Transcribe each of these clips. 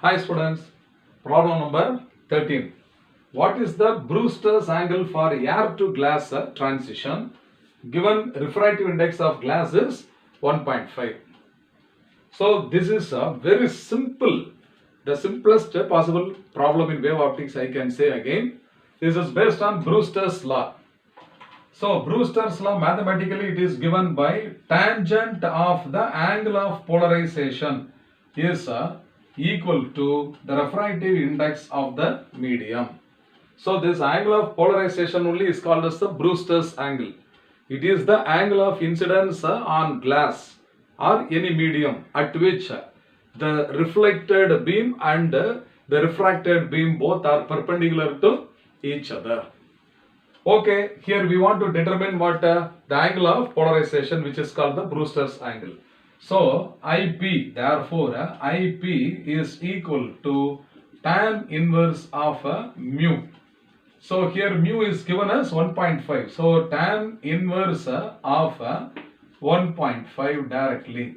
Hi students, problem number 13. What is the Brewster's angle for air to glass transition? Given refractive index of glass is 1.5. So this is a very simple, the simplest possible problem in wave optics I can say again. This is based on Brewster's law. So Brewster's law, mathematically it is given by tangent of the angle of polarization is equal to the refractive index of the medium. So this angle of polarization only is called as the Brewster's angle. It is the angle of incidence on glass or any medium at which the reflected beam and the refracted beam both are perpendicular to each other. Okay, here we want to determine what the angle of polarization, which is called the Brewster's angle. So IP, therefore IP is equal to tan inverse of mu. So here mu is given as 1.5. So tan inverse of 1.5 directly.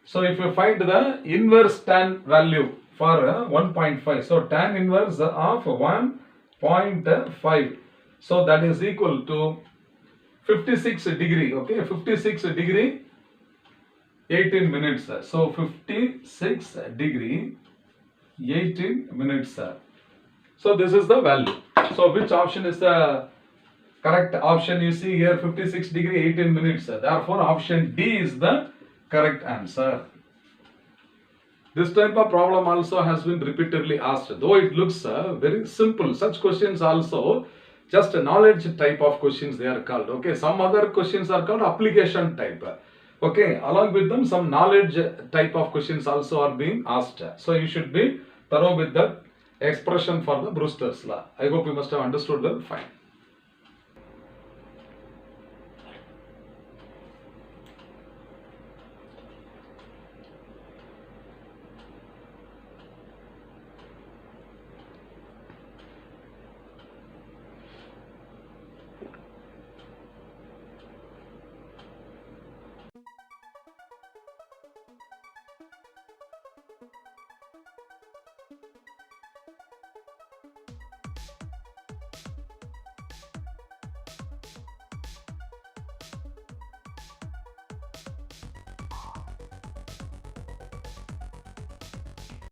So if you find the inverse tan value for 1.5, so tan inverse of 1.5. So that is equal to 56 degree, okay, 56 degree 18 minutes. So 56 degree 18 minutes. So this is the value. So which option is the correct option? You see here 56 degree 18 minutes. Therefore option D is the correct answer. This type of problem also has been repeatedly asked. Though it looks very simple, such questions also just a knowledge type of questions they are called. Okay, some other questions are called application type. Okay, along with them some knowledge type of questions also are being asked. So you should be thorough with the expression for the Brewster's law. I hope you must have understood them fine.